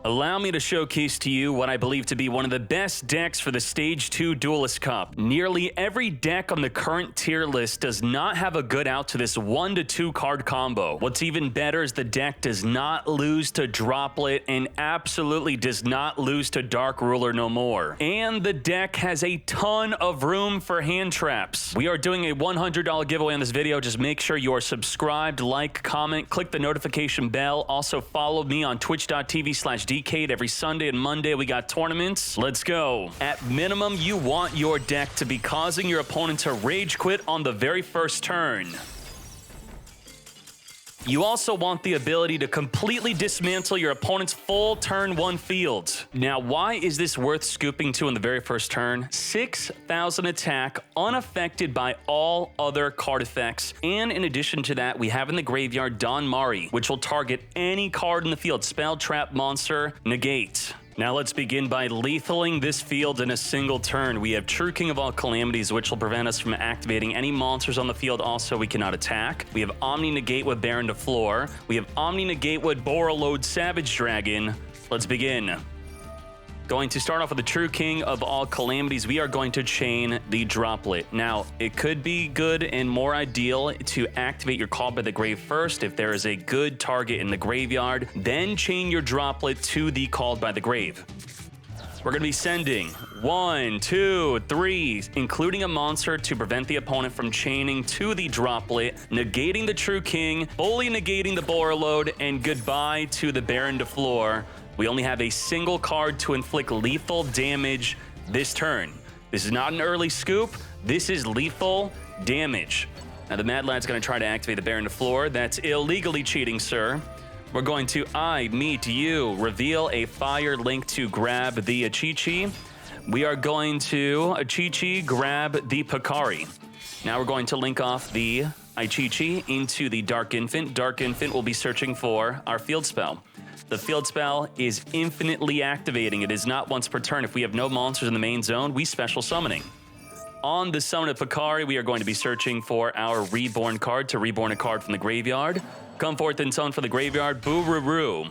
Allow me to showcase to you what I believe to be one of the best decks for the Stage 2 Duelist Cup. Nearly every deck on the current tier list does not have a good out to this 1 to 2 card combo. What's even better is the deck does not lose to Droplet and absolutely does not lose to Dark Ruler no more. And the deck has a ton of room for hand traps. We are doing a $100 giveaway on this video. Just make sure you are subscribed, like, comment, click the notification bell. Also follow me on twitch.tv/Dkayed. Every Sunday and Monday we got tournaments. Let's go. At minimum, you want your deck to be causing your opponent to rage quit on the very first turn. You also want the ability to completely dismantle your opponent's full turn 1 field. Now, why is this worth scooping to in the very first turn? 6,000 attack, unaffected by all other card effects. And in addition to that, we have in the graveyard Don Mari, which will target any card in the field. Spell, trap, monster, negate. Now let's begin by lethaling this field in a single turn. We have True King of all Calamities, which will prevent us from activating any monsters on the field. Also, we cannot attack. We have Omni Negate with Baron to Floor. We have Omni Negate with Borreload Savage Dragon. Let's begin. Going to start off with the True King of all Calamities. We are going to chain the Droplet. Now, it could be good and more ideal to activate your Call by the Grave first if there is a good target in the graveyard. Then chain your Droplet to the Called by the Grave. We're going to be sending 1, 2, 3, including a monster to prevent the opponent from chaining to the Droplet, negating the True King, fully negating the Borreload, and goodbye to the Baron de Floor. We only have a single card to inflict lethal damage this turn. This is not an early scoop. This is lethal damage. Now, the Mad Lad's going to try to activate the Baron de Floor. That's illegally cheating, sir. We're going to I Meet You, reveal a fire link to grab the Achichi. We are going to Achichi grab the Pakari. Now we're going to link off the Achichi into the Dark Infant. Dark Infant will be searching for our field spell. The field spell is infinitely activating. It is not once per turn. If we have no monsters in the main zone, we special summoning. On the summon of Pakari, we are going to be searching for our Reborn card to reborn a card from the graveyard. Come forth and summon for the graveyard, Booroo.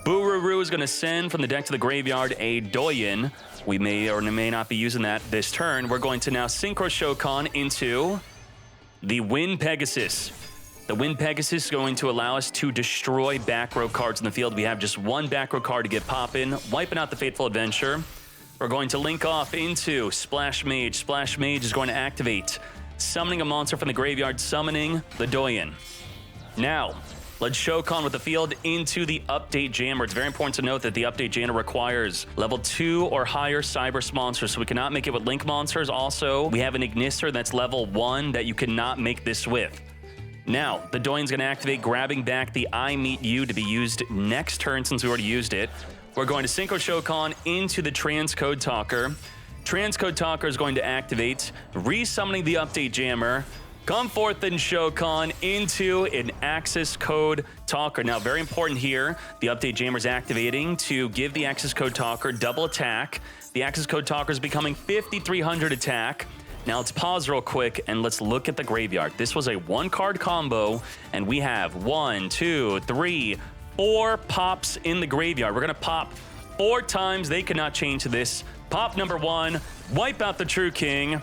Booroo is going to send from the deck to the graveyard a Doyen. We may or may not be using that this turn. We're going to now Synchro Shokan into the Wind Pegasus. The Wind Pegasus is going to allow us to destroy back row cards in the field. We have just one back row card to get poppin', wiping out the Fateful Adventure. We're going to link off into Splash Mage. Splash Mage is going to activate, summoning a monster from the graveyard, summoning the Doyen. Now, let's Shokan with the field into the Update Jammer. It's very important to note that the Update Jammer requires level 2 or higher Cyberse monsters, so we cannot make it with Link monsters. Also, we have an Ignister that's level 1 that you cannot make this with. Now, the Doyen's going to activate, grabbing back the I Meet You to be used next turn since we already used it. We're going to Synchro Shokan into the Transcode Talker. Transcode Talker is going to activate, resummoning the Update Jammer. Come forth and Shokan into an Access Code Talker. Now, very important here, the Update Jammer is activating to give the Access Code Talker double attack. The Access Code Talker is becoming 5,300 attack. Now let's pause real quick and let's look at the graveyard. This was a 1-card combo, and we have 1, 2, 3, 4 pops in the graveyard. We're gonna pop 4 times. They cannot change to this. Pop number 1, wipe out the True King.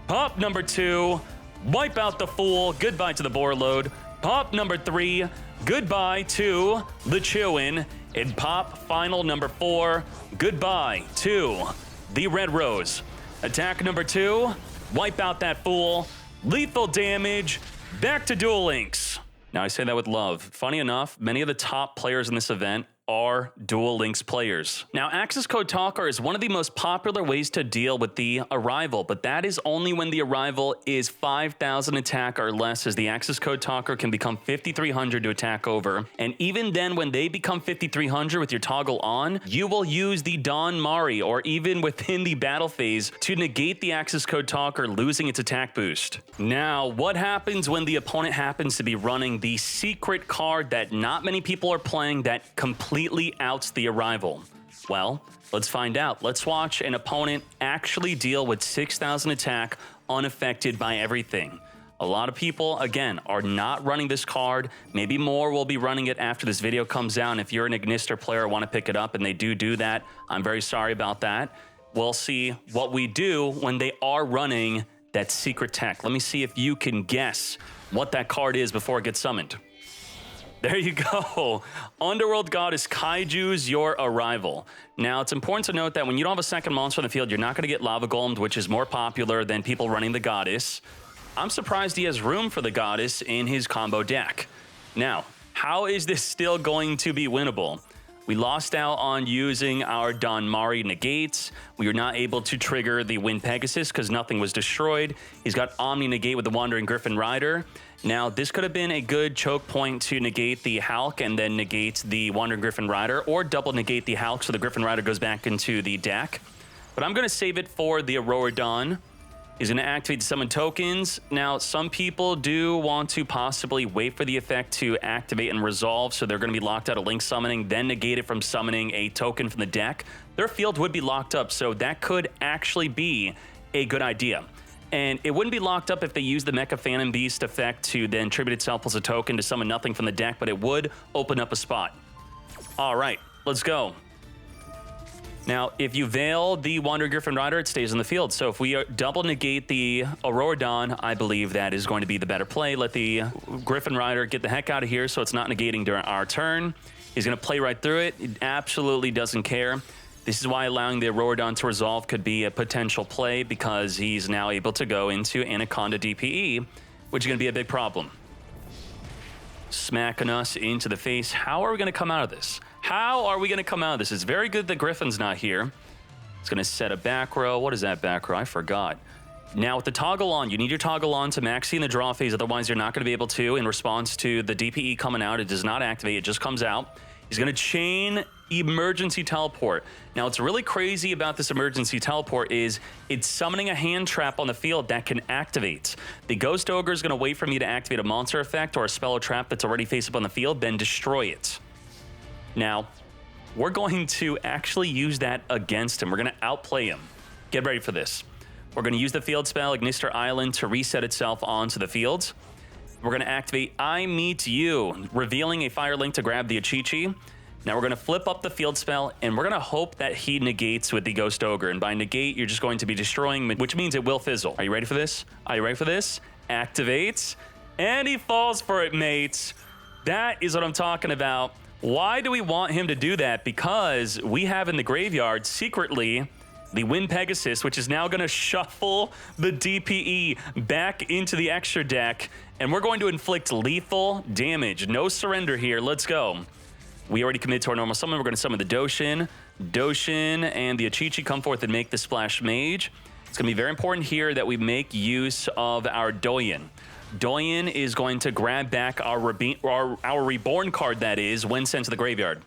Pop number 2, wipe out the Fool. Goodbye to the Borreload. Pop number 3, goodbye to the Chewin. And pop final number 4, goodbye to the Red Rose. Attack number 2, wipe out that Fool. Lethal damage. Back to Duel Links. Now, I say that with love. Funny enough, many of the top players in this event are Duel Links players. Now, Access Code Talker is one of the most popular ways to deal with the Arrival, but that is only when the Arrival is 5,000 attack or less, as the Access Code Talker can become 5,300 to attack over. And even then, when they become 5,300 with your toggle on, you will use the Don Mari, or even within the battle phase, to negate the Access Code Talker, losing its attack boost. Now, what happens when the opponent happens to be running the secret card that not many people are playing that completely outs the Arrival? Well, let's find out. Let's watch an opponent actually deal with 6,000 attack unaffected by everything. A lot of people, again, are not running this card. Maybe more will be running it after this video comes out. And if you're an Ignister player, want to pick it up, and they do that, I'm very sorry about that. We'll see what we do when they are running that secret tech. Let me see if you can guess what that card is before it gets summoned. There you go. Underworld Goddess Kaiju's your arrival. Now, it's important to note that when you don't have a second monster on the field, you're not going to get Lava Golemed, which is more popular than people running the Goddess. I'm surprised he has room for the Goddess in his combo deck. Now, how is this still going to be winnable? We lost out on using our Donmari negates. We were not able to trigger the Wind Pegasus because nothing was destroyed. He's got Omni negate with the Wandering Griffin Rider. Now, this could have been a good choke point to negate the Hulk and then negate the Wandering Griffin Rider, or double negate the Hulk so the Griffin Rider goes back into the deck. But I'm going to save it for the Aurora Dawn. He's going to activate the summon tokens. Now, some people do want to possibly wait for the effect to activate and resolve, so they're going to be locked out of Link Summoning, then negate it from summoning a token from the deck. Their field would be locked up, so that could actually be a good idea. And it wouldn't be locked up if they use the Mecha Phantom Beast effect to then tribute itself as a token to summon nothing from the deck, but it would open up a spot. All right, let's go. Now, if you veil the Wandering Griffin Rider, it stays in the field. So if we double negate the Aurora Dawn, I believe that is going to be the better play. Let the Griffin Rider get the heck out of here so it's not negating during our turn. He's going to play right through it. He absolutely doesn't care. This is why allowing the Aurora Dawn to resolve could be a potential play, because he's now able to go into Anaconda DPE, which is going to be a big problem. Smacking us into the face. How are we going to come out of this? How are we going to come out of this? It's very good that Griffin's not here. It's going to set a back row. What is that back row? I forgot. Now, with the toggle on, you need your toggle on to maxi in the draw phase. Otherwise, you're not going to be able to, in response to the DPE coming out. It does not activate. It just comes out. He's going to chain emergency teleport. Now, what's really crazy about this emergency teleport is it's summoning a hand trap on the field that can activate. The Ghost Ogre is going to wait for me to activate a monster effect or a spell or trap that's already face up on the field, then destroy it. Now, we're going to actually use that against him. We're going to outplay him. Get ready for this. We're going to use the field spell, Ignister Island, to reset itself onto the field. We're going to activate I Meet You, revealing a Fire Link to grab the Achichi. Now we're going to flip up the field spell, and we're going to hope that he negates with the Ghost Ogre. And by negate, you're just going to be destroying, which means it will fizzle. Are you ready for this? Are you ready for this? Activates, and he falls for it, mates. That is what I'm talking about. Why do we want him to do that? Because we have in the graveyard, secretly, the Wind Pegasus, which is now going to shuffle the DPE back into the extra deck, and we're going to inflict lethal damage. No surrender here. Let's go. We already committed to our normal summon. We're going to summon the Doshin. Doshin and the Achichi come forth and make the Splash Mage. It's going to be very important here that we make use of our Doyen. Doyen is going to grab back our Reborn card, that is, when sent to the graveyard.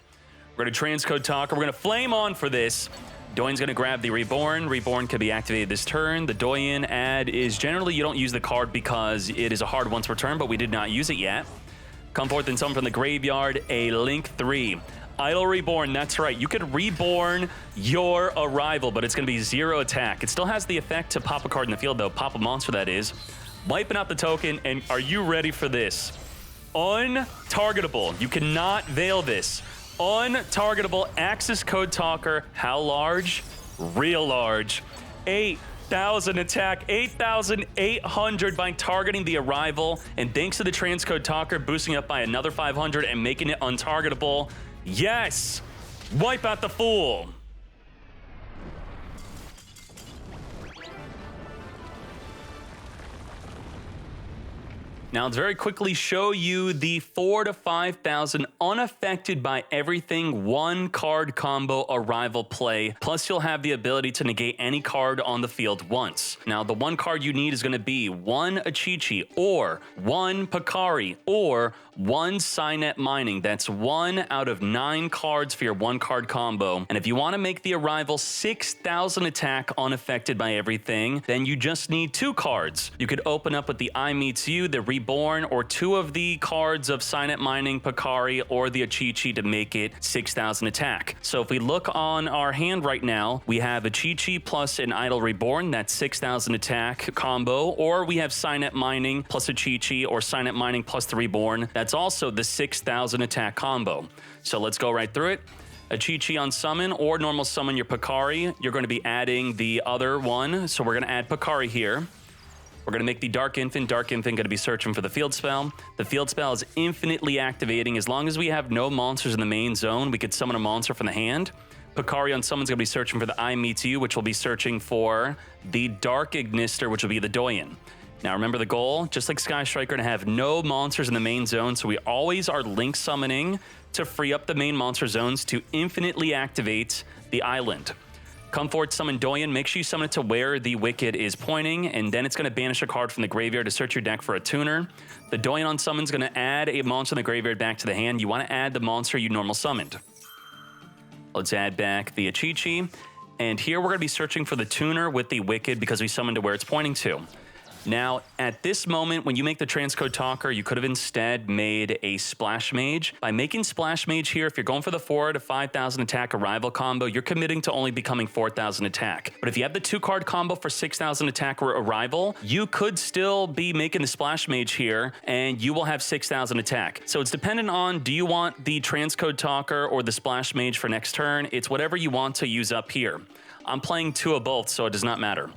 We're going to Transcode Talker. We're going to flame on for this. Doyen's going to grab the Reborn. Reborn can be activated this turn. The Doyen ad is generally you don't use the card because it is a hard once per turn, but we did not use it yet. Come forth and summon from the graveyard a Link 3. Idle Reborn, that's right. You could Reborn your Arrival, but it's going to be 0 attack. It still has the effect to pop a card in the field, though. Pop a monster, that is. Wiping out the token, and are you ready for this? Untargetable. You cannot veil this. Untargetable Axis Code Talker. How large? Real large. 8,000 attack, 8,800 by targeting the Arrival, and thanks to the Transcode Talker boosting up by another 500 and making it untargetable. Yes! Wipe out the Fool. Now, let's very quickly show you the 4,000 to 5,000 unaffected by everything one card combo Arrival play. Plus, you'll have the ability to negate any card on the field once. Now, the one card you need is going to be one Achichi, or one Pakari, or one Cynet Mining. That's 1 out of 9 cards for your one card combo. And if you want to make the Arrival 6,000 attack unaffected by everything, then you just need 2 cards. You could open up with the I Meets You, the Reborn Reborn or 2 of the cards of Signet Mining, Picari, or the Achichi to make it 6,000 attack. So if we look on our hand right now, we have Achichi plus an Idol Reborn, that's 6,000 attack combo, or we have Signet Mining plus Achichi or Signet Mining plus the Reborn, that's also the 6,000 attack combo. So let's go right through it. Achichi on summon or normal summon your Picari. You're going to be adding the other one. So we're going to add Picari here. We're going to make the Dark Infant. Dark Infant going to be searching for the field spell. The field spell is infinitely activating. As long as we have no monsters in the main zone, we could summon a monster from the hand. Picari on summon's going to be searching for the I Meets You, which will be searching for the Dark Ignister, which will be the Doyen. Now remember the goal, just like Sky Striker, to have no monsters in the main zone, so we always are link summoning to free up the main monster zones to infinitely activate the island. Come forward, summon Doyen. Make sure you summon it to where the Wicked is pointing, and then it's going to banish a card from the graveyard to search your deck for a tuner. The Doyen on summon is going to add a monster in the graveyard back to the hand. You want to add the monster you normal summoned. Let's add back the Achichi, and here we're going to be searching for the tuner with the Wicked because we summoned to where it's pointing to. Now, at this moment, when you make the transcode talker, you could have instead made a Splash Mage. By making Splash Mage here, if you're going for the 4 to 5,000 attack arrival combo, you're committing to only becoming 4,000 attack. But if you have the 2-card combo for 6,000 attack or arrival, you could still be making the Splash Mage here, and you will have 6,000 attack. So it's dependent on, do you want the transcode talker or the Splash Mage for next turn? It's whatever you want to use up here. I'm playing 2 of both, so it does not matter.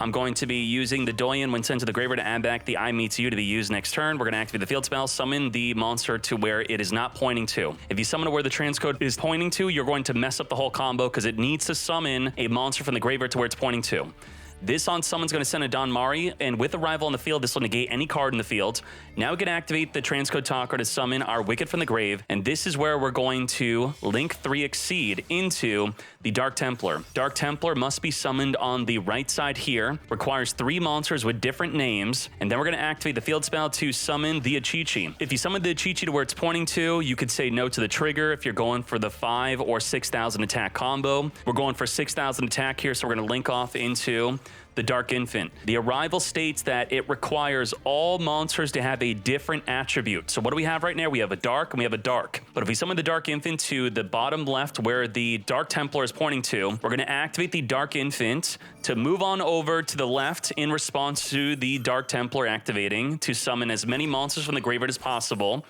I'm going to be using the Doyen when sent to the graveyard to add back the I Meets You to be used next turn. We're going to activate the field spell, summon the monster to where it is not pointing to. If you summon to where the transcode is pointing to, you're going to mess up the whole combo because it needs to summon a monster from the graveyard to where it's pointing to. This on summon's going to send a Don Mari, and with arrival on the field, this will negate any card in the field. Now we can activate the transcode talker to summon our Wicked from the grave, and this is where we're going to link 3 Exceed into the Dark Templar. Dark Templar must be summoned on the right side here, requires 3 monsters with different names, and then we're going to activate the field spell to summon the Achichi. If you summon the Achichi to where it's pointing to, you could say no to the trigger if you're going for the 5 or 6,000 attack combo. We're going for 6,000 attack here, so we're going to link off into the Dark Infant. The arrival states that it requires all monsters to have a different attribute. So what do we have right now? We have a Dark and we have a Dark. But if we summon the Dark Infant to the bottom left where the Dark Templar is pointing to, we're going to activate the Dark Infant to move on over to the left in response to the Dark Templar activating to summon as many monsters from the graveyard as possible.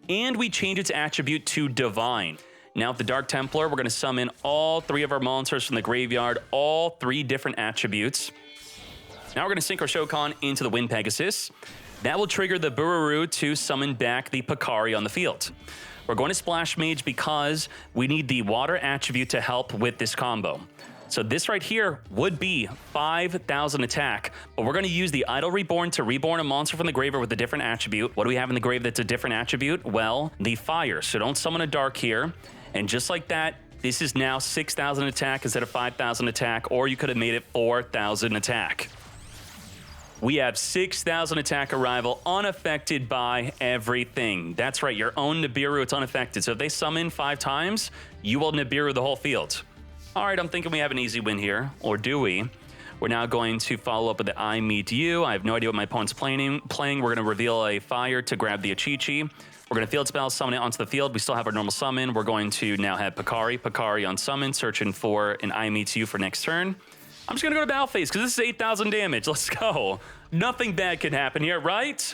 And we change its attribute to Divine. Now with the Dark Templar, we're going to summon all 3 of our monsters from the graveyard, all 3 different attributes. Now we're going to sync our Shokan into the Wind Pegasus. That will trigger the Bururu to summon back the Picari on the field. We're going to Splash Mage because we need the water attribute to help with this combo. So this right here would be 5,000 attack, but we're going to use the Idol Reborn to reborn a monster from the graveyard with a different attribute. What do we have in the grave that's a different attribute? Well, the Fire. So don't summon a Dark here. And just like that, this is now 6,000 attack instead of 5,000 attack, or you could have made it 4,000 attack. We have 6,000 attack arrival unaffected by everything. That's right, your own Nibiru, it's unaffected. So if they summon 5 times, you will Nibiru the whole field. All right, I'm thinking we have an easy win here, or do we? We're now going to follow up with the I Meet You. I have no idea what my opponent's playing. We're going to reveal a Fire to grab the Achichi. We're going to field spell, summon it onto the field. We still have our normal summon. We're going to now have Picari on summon, searching for an I Meet You for next turn. I'm just going to go to Battle Phase because this is 8,000 damage. Let's go. Nothing bad can happen here, right?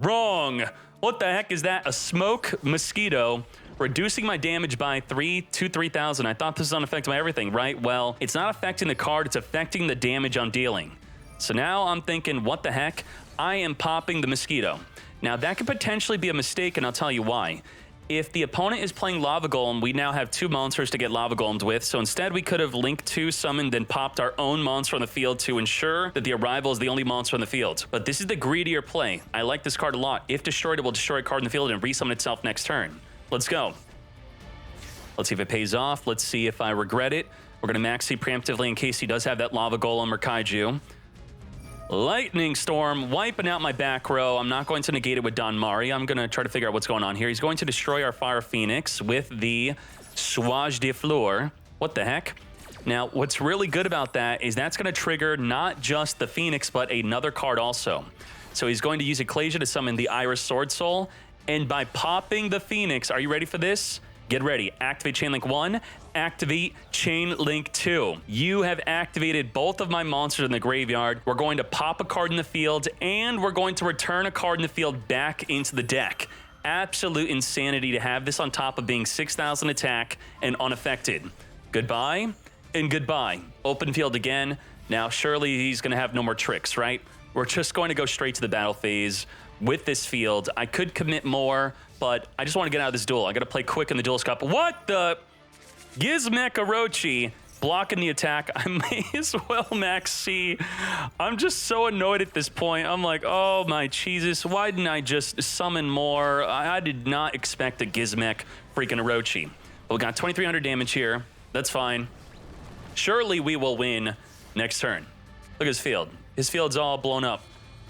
Wrong. What the heck is that? A Smoke Mosquito reducing my damage by 3,000. I thought this was unaffected by everything, right? Well, it's not affecting the card. It's affecting the damage I'm dealing. So now I'm thinking, what the heck? I am popping the Mosquito. Now, that could potentially be a mistake, and I'll tell you why. If the opponent is playing Lava Golem, we now have 2 monsters to get Lava Golemed with, so instead we could have linked 2, summoned, then popped our own monster on the field to ensure that the arrival is the only monster on the field. But this is the greedier play. I like this card a lot. If destroyed, it will destroy a card in the field and resummon itself next turn. Let's go. Let's see if it pays off. Let's see if I regret it. We're going to Maxi preemptively in case he does have that Lava Golem or Kaiju. Lightning Storm, wiping out my back row. I'm not going to negate it with Don Mari. I'm going to try to figure out what's going on here. He's going to destroy our Fire Phoenix with the Swage de Fleur. What the heck? Now, what's really good about that is that's going to trigger not just the Phoenix, but another card also. So he's going to use Ecclesia to summon the Iris Sword Soul. And by popping the Phoenix, are you ready for this? Get ready. Activate Chain Link 1, activate Chain Link 2. You have activated both of my monsters in the graveyard. We're going to pop a card in the field, and we're going to return a card in the field back into the deck. Absolute insanity to have this on top of being 6,000 attack and unaffected. Goodbye and goodbye. Open field again. Now, surely he's going to have no more tricks, right? We're just going to go straight to the battle phase with this field. I could commit more, but I just want to get out of this duel. I got to play quick in the Duelist Cup. What the? Gizmek Orochi blocking the attack. I may as well max C. I'm just so annoyed at this point. I'm like, oh my Jesus, why didn't I just summon more? I did not expect a Gizmek freaking Orochi. But we got 2,300 damage here. That's fine. Surely we will win next turn. Look at his field. His field's all blown up.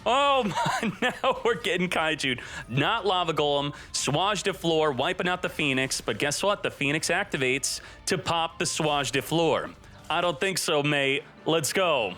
Oh my, now we're getting Kaiju'd. Not Lava Golem, Swage de Fleur, wiping out the Phoenix, but guess what? The Phoenix activates to pop the Swage de Fleur. I don't think so, mate. Let's go.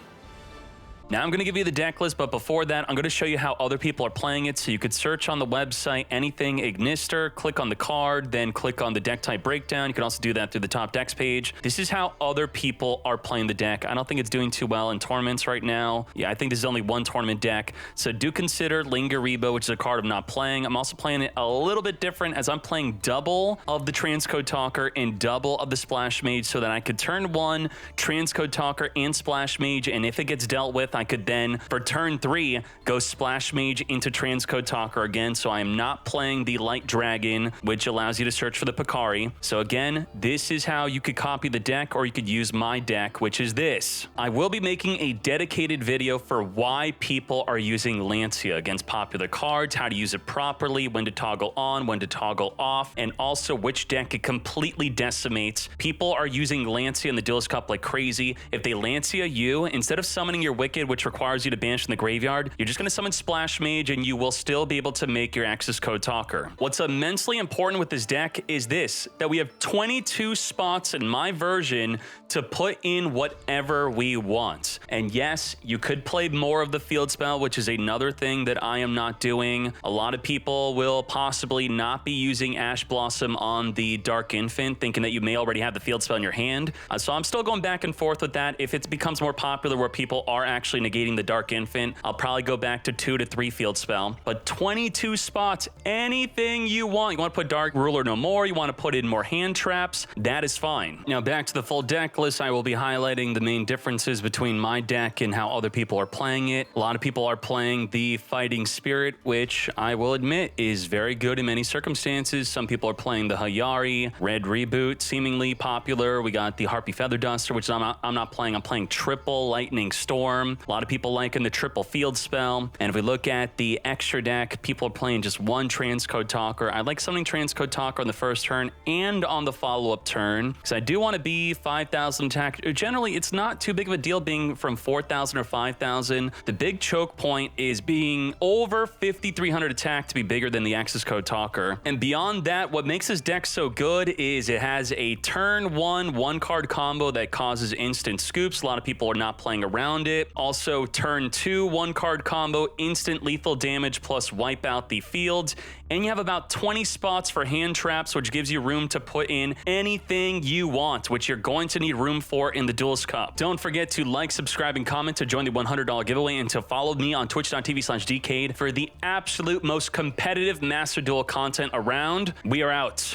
Now I'm going to give you the deck list, but before that, I'm going to show you how other people are playing it. So you could search on the website anything Ignister, click on the card, then click on the deck type breakdown. You can also do that through the top decks page. This is how other people are playing the deck. I don't think it's doing too well in tournaments right now. Yeah, I think this is only one tournament deck. So do consider Lingaribo, which is a card I'm not playing. I'm also playing it a little bit different as I'm playing double of the Transcode Talker and double of the Splash Mage so that I could turn one Transcode Talker and Splash Mage, and if it gets dealt with, I could then, for turn 3, go Splash Mage into Transcode Talker again. So I am not playing the Light Dragon, which allows you to search for the Picari. So again, this is how you could copy the deck, or you could use my deck, which is this. I will be making a dedicated video for why people are using Lancia against popular cards, how to use it properly, when to toggle on, when to toggle off, and also which deck it completely decimates. People are using Lancia in the Duelist Cup like crazy. If they Lancia you, instead of summoning your Wicked, which requires you to banish in the graveyard, you're just going to summon Splash Mage and you will still be able to make your Access Code Talker. What's immensely important with this deck is this, that we have 22 spots in my version to put in whatever we want. And yes, you could play more of the field spell, which is another thing that I am not doing. A lot of people will possibly not be using Ash Blossom on the Dark Infant, thinking that you may already have the field spell in your hand. So I'm still going back and forth with that. If it becomes more popular where people are actually negating the Dark Infant, I'll probably go back to 2 to 3 field spell. But 22 spots, anything you want. You want to put Dark Ruler no more, you want to put in more hand traps, that is fine. Now back to the full deck list, I will be highlighting the main differences between my deck and how other people are playing it. A lot of people are playing the Fighting Spirit, which I will admit is very good in many circumstances. Some people are playing the Hayari, Red Reboot, seemingly popular. We got the Harpy Feather Duster, which I'm not playing. I'm playing triple Lightning Storm. A lot of people liking the triple field spell. And if we look at the extra deck, people are playing just one Transcode Talker. I like summoning Transcode Talker on the first turn and on the follow-up turn, because I do want to be 5,000 attack. Generally, it's not too big of a deal being from 4,000 or 5,000. The big choke point is being over 5,300 attack to be bigger than the Access Code Talker. And beyond that, what makes this deck so good is it has a turn 1 card combo that causes instant scoops. A lot of people are not playing around it. Also, turn 2 1 card combo, instant lethal damage plus wipe out the field. And you have about 20 spots for hand traps, which gives you room to put in anything you want, which you're going to need room for in the Duelist Cup. Don't forget to like, subscribe, and comment to join the $100 giveaway, and to follow me on twitch.tv/Dkayed for the absolute most competitive Master Duel content around. We are out.